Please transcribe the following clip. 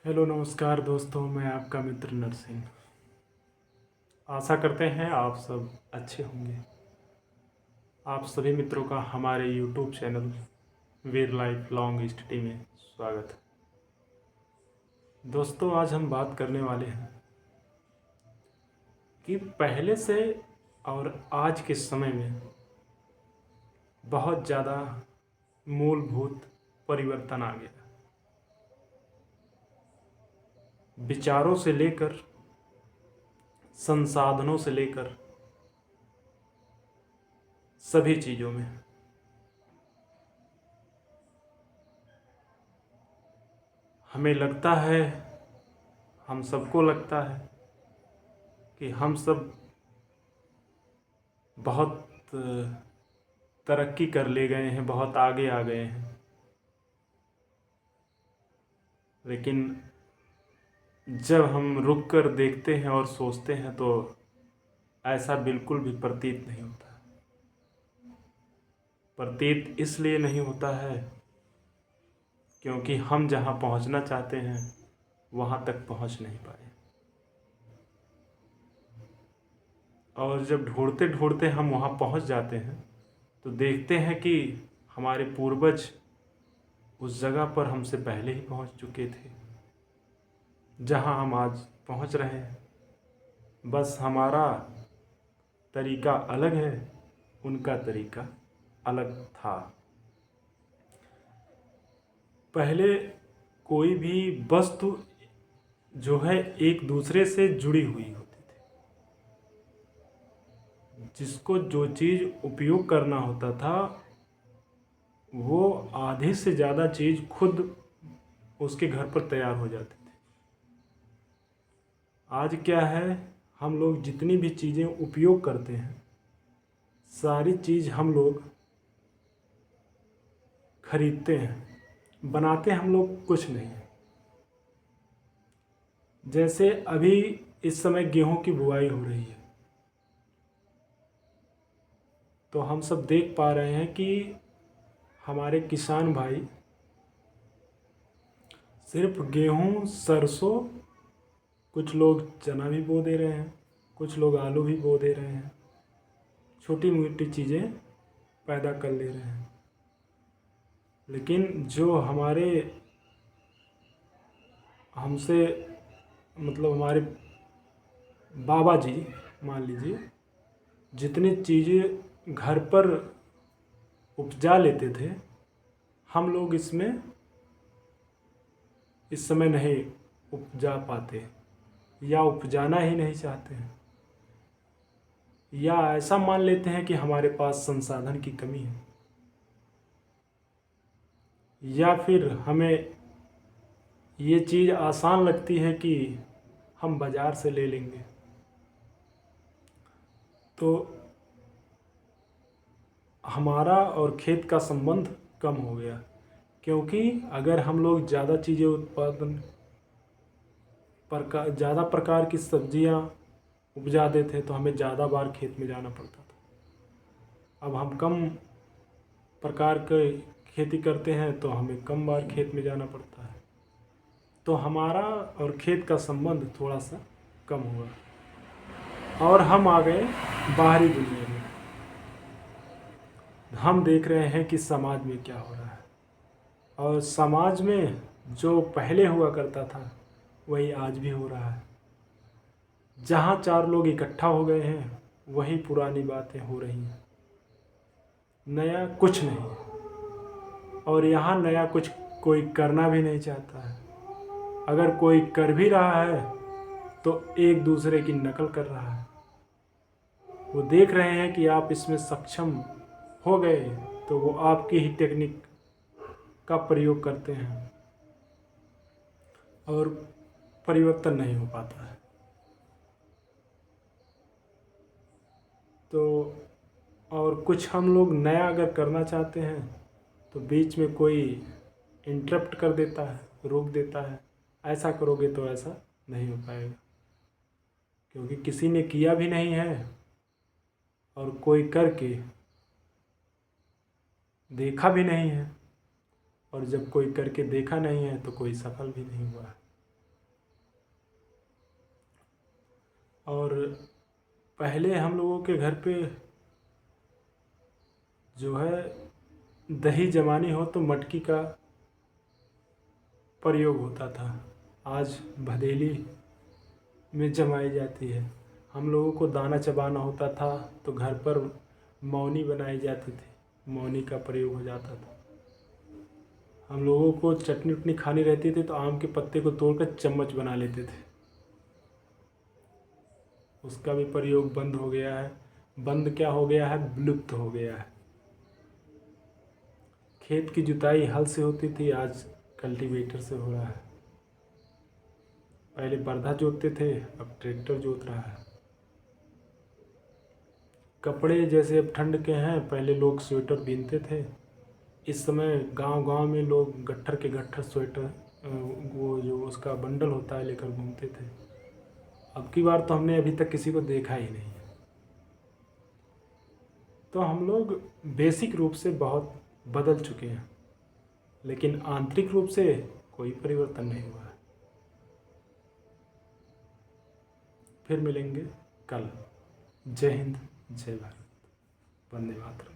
Hello नमस्कार दोस्तों, मैं आपका मित्र नरसिंह। आशा करते हैं आप सब अच्छे होंगे। आप सभी मित्रों का हमारे यूट्यूब चैनल वीर लाइफ लॉन्ग स्टडी में स्वागत है। दोस्तों, आज हम बात करने वाले हैं कि पहले से और आज के समय में बहुत ज़्यादा मूलभूत परिवर्तन आ गया। विचारों से लेकर, संसाधनों से लेकर सभी चीज़ों में। हमें लगता है, हम सबको लगता है कि हम सब बहुत तरक्की कर ले गए हैं, बहुत आगे आ गए हैं। लेकिन जब हम रुक कर देखते हैं और सोचते हैं तो ऐसा बिल्कुल भी प्रतीत नहीं होता। प्रतीत इसलिए नहीं होता है क्योंकि हम जहाँ पहुँचना चाहते हैं वहाँ तक पहुँच नहीं पाए। और जब ढूंढते ढूंढते हम वहाँ पहुँच जाते हैं तो देखते हैं कि हमारे पूर्वज उस जगह पर हमसे पहले ही पहुँच चुके थे जहाँ हम आज पहुँच रहे हैं। बस हमारा तरीका अलग है, उनका तरीका अलग था। पहले कोई भी वस्तु जो है एक दूसरे से जुड़ी हुई होती थी। जिसको जो चीज़ उपयोग करना होता था वो आधे से ज़्यादा चीज़ खुद उसके घर पर तैयार हो जाती थी। आज क्या है, हम लोग जितनी भी चीज़ें उपयोग करते हैं सारी चीज़ हम लोग खरीदते हैं, बनाते हम लोग कुछ नहीं। जैसे अभी इस समय गेहूं की बुआई हो रही है तो हम सब देख पा रहे हैं कि हमारे किसान भाई सिर्फ गेहूं, सरसों, कुछ लोग चना भी बो दे रहे हैं, कुछ लोग आलू भी बो दे रहे हैं, छोटी मोटी चीज़ें पैदा कर ले रहे हैं। लेकिन जो हमारे हमसे मतलब हमारे बाबा जी मान लीजिए जितनी चीज़ें घर पर उपजा लेते थे, हम लोग इसमें इस समय नहीं उपजा पाते या उपजाना ही नहीं चाहते हैं, या ऐसा मान लेते हैं कि हमारे पास संसाधन की कमी है, या फिर हमें ये चीज़ आसान लगती है कि हम बाज़ार से ले लेंगे। तो हमारा और खेत का संबंध कम हो गया, क्योंकि अगर हम लोग ज़्यादा चीज़ें उत्पादन ज़्यादा प्रकार की सब्जियां उपजा देते तो हमें ज़्यादा बार खेत में जाना पड़ता था। अब हम कम प्रकार के खेती करते हैं तो हमें कम बार खेत में जाना पड़ता है। तो हमारा और खेत का संबंध थोड़ा सा कम हुआ और हम आ गए बाहरी दुनिया में। हम देख रहे हैं कि समाज में क्या हो रहा है, और समाज में जो पहले हुआ करता था वही आज भी हो रहा है। जहाँ चार लोग इकट्ठा हो गए हैं वही पुरानी बातें हो रही हैं, नया कुछ नहीं। और यहाँ नया कुछ कोई करना भी नहीं चाहता है। अगर कोई कर भी रहा है तो एक दूसरे की नकल कर रहा है। वो देख रहे हैं कि आप इसमें सक्षम हो गए तो वो आपकी ही टेक्निक का प्रयोग करते हैं और परिवर्तन नहीं हो पाता है। तो और कुछ हम लोग नया अगर करना चाहते हैं तो बीच में कोई इंटरप्ट कर देता है, रोक देता है, ऐसा करोगे तो ऐसा नहीं हो पाएगा, क्योंकि किसी ने किया भी नहीं है और कोई करके देखा भी नहीं है। और जब कोई करके देखा नहीं है तो कोई सफल भी नहीं हुआ है। और पहले हम लोगों के घर पे जो है दही जमानी हो तो मटकी का प्रयोग होता था, आज भदेली में जमाई जाती है। हम लोगों को दाना चबाना होता था तो घर पर मौनी बनाई जाती थी, मौनी का प्रयोग हो जाता था। हम लोगों को चटनी उटनी खानी रहती थी तो आम के पत्ते को तोड़कर चम्मच बना लेते थे, उसका भी प्रयोग बंद हो गया है। बंद क्या हो गया है, विलुप्त हो गया है। खेत की जुताई हल से होती थी, आज कल्टीवेटर से हो रहा है। पहले बरधा जोतते थे, अब ट्रैक्टर जोत रहा है। कपड़े जैसे अब ठंड के हैं, पहले लोग स्वेटर बीनते थे। इस समय गांव-गांव में लोग गट्ठर के गट्ठर स्वेटर वो जो उसका बंडल होता है लेकर घूमते थे। अब की बार तो हमने अभी तक किसी को देखा ही नहीं। तो हम लोग बेसिक रूप से बहुत बदल चुके हैं, लेकिन आंतरिक रूप से कोई परिवर्तन नहीं हुआ है। फिर मिलेंगे कल। जय हिंद, जय भारत, वंदे मातरम।